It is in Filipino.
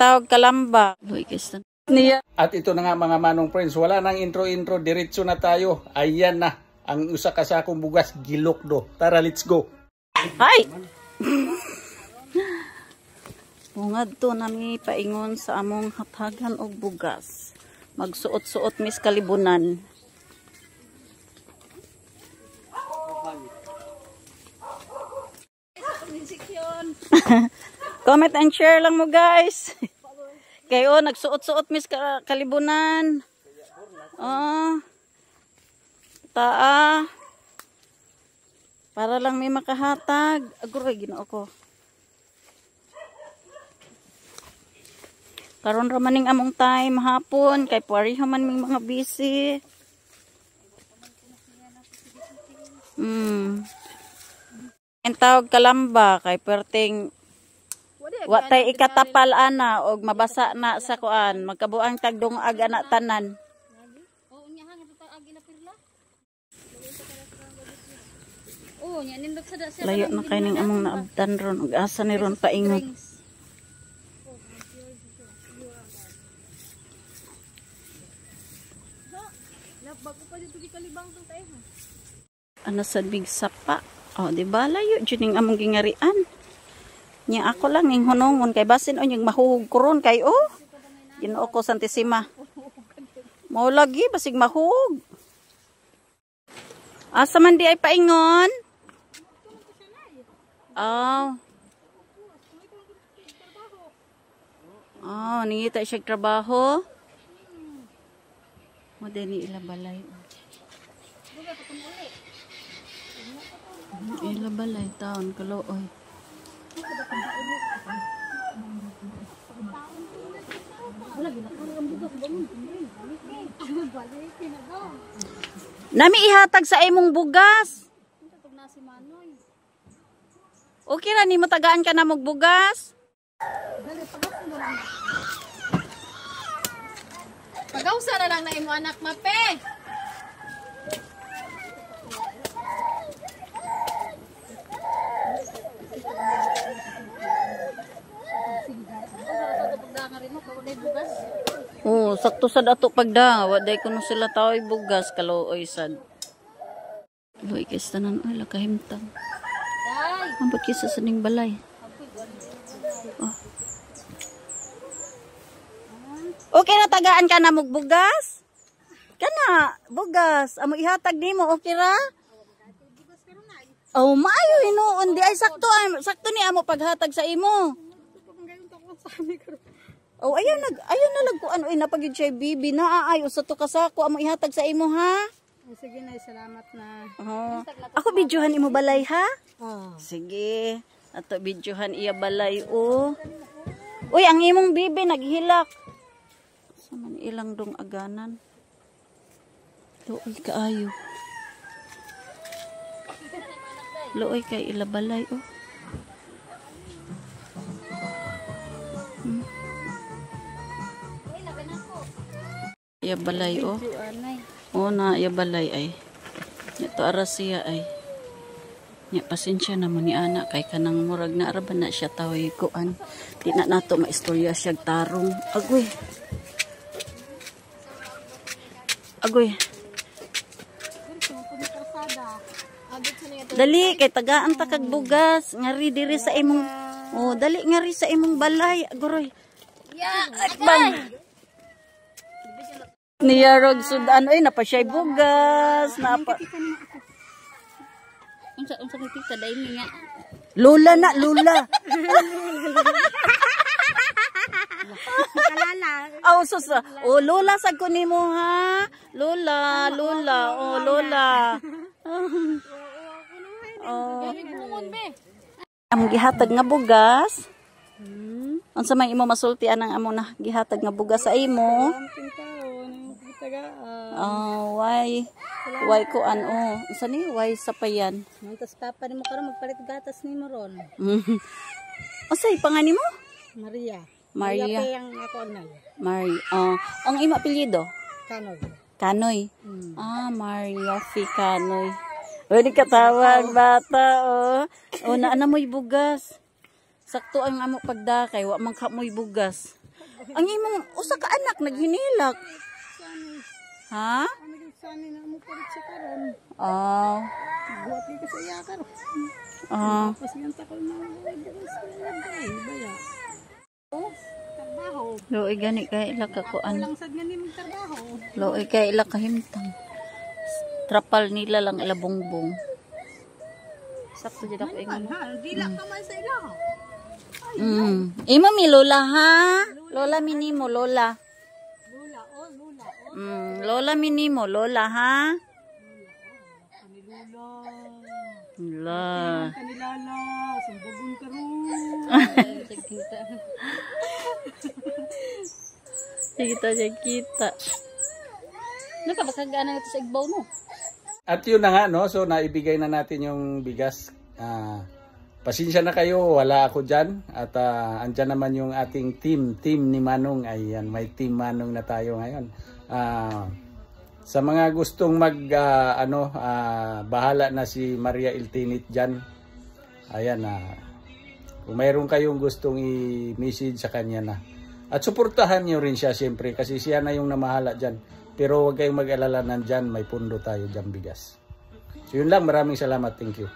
tawag kalamba. At ito na nga mga manong friends, wala nang intro-intro, diretso na tayo. Ayan na, ang usa ka sakong bugas, gilokdo. Tara, let's go. Hi! Bungad to nami paingon sa among hatagan og bugas. Magsuot-suot mis kalibunan. Comment and share lang mo guys. Kayo nagsuot-suot mis kalibunan. Oh. Taa. Para lang may makahatag. Aguray Ginoo ko. Karon ra maning among time hapon kay pariho man ming mga busy. Ang tawag kalamba kay perting wa tay ikatapal ana og mabasa na sa kuan magkabuang tagdong aga na tanan. Layo na kay ning among naabtan ron ug asa ni ron paingon. Ano sa big sapa? Oh, di ba layo juning among gingarian. Nya ako lang ning hunongon kay basin o yung mahugog kuron kay oh. Ginoo ko Santisima. Mao lagi basig mahug. Asa man di ay paingon? Oh. Oh, ningita siya trabaho. Mo dili ila balay. Ila balay taon kalooy. Nami ihatag sa imong bugas. Okay ra ni mo tagaan ka na mog bugas. Pagawsa na lang na imo anak mape. Oh, sakto sad ato pagda, waday kuno sila taoy bugas kalooy sad. Loy kay tanan oy la kahimtang. Ambot kisa sa ning balay. Oh. Okay na tagaan ka na mog bugas? Kana, bugas, amo ihatag nimo okay ra? Oh, maayo hinuon di ay sakto ni amo paghatag sa imo. Oh, ayaw na lagkuan oy napagid siya bibi na ay usa to kasako amo ihatag sa imo ha. Oh, sige na salamat na. Oh. Ako videohan imo balay ha? Oh. Sige. Ato videohan iya balay oh. Uy, ang imong bibi naghilak. Sa man ilang dong aganan. Luoy kaayo. Luoy kay ila balay oh. Iya balay oh. Oh na iya balay ay. Ito ara siya ay. Nya pasensya naman ni ana kay kanang murag na araban na siya tawoy kuan. Di na nato maistorya siya tarong. Agoy. Agoy. Dali kay tagaan ta kag bugas ngari diri sa imong. Oh, dali ngari sa imong balay. Agoy. Ya, bang. Niyarog sudan ay napasay bugas napa. Unsa may tita dai niya. Lola na lola. Kalala. Oh susa. Oh lola sad ko nimo ha. Lola. Oh lola. Oh. Ang gihatag nga bugas. Unsa may imo masultian ang amo na gihatag nga bugas sa imo? Oh, why ko ano? Unsa ni? Why sa payan? Mantas papa nimo karon magpalit gatas nimo ron. Unsay pangalan mo? Maria. Maria. Maria ang ako anay. Maria. Oh, ang imo apelyido? Kanoy. Kanoy. Ah, Maria Fi Kanoy. Pwede katawag bata oh. Oh, naana mo'y bugas. Sakto ang amo pagdakay, wa man ka mo'y bugas. Ang imong usa ka anak naghinilak. Ha? Ano din sana na mo palit sa karon. Ah. Buhat ka sa iya karon. Ah. Tapos yung takol na baya. Oh, trabaho. Loy gani kay ila ka kuan. Lang sad nga ni magtrabaho. Loy kay ila ka himtang. Trapal nila lang ila bongbong. Sakto jud ako ingon. Ha, dila ka man sa ila. Imo mi lola ha? Lola minimo lola. Lula, oh, lula. Lola minimo lola ha? La. Kanilala, sumbagon ka ron. Kita. Nakapasagana ito sa igbaw mo. At yun na nga, no? So, naibigay na natin yung bigas. Pasensya na kayo, wala ako dyan. At andyan naman yung ating team ni Manong. Ayan, may team Manong na tayo ngayon. Sa mga gustong bahala na si Maria Iltinit dyan. Ayan, kung mayroon kayong gustong i-message sa kanya na. At suportahan nyo rin siya siyempre kasi siya na yung namahala dyan. Pero huwag kayong mag-alala nandyan, may pundo tayo dyan bigas. So yun lang, maraming salamat. Thank you.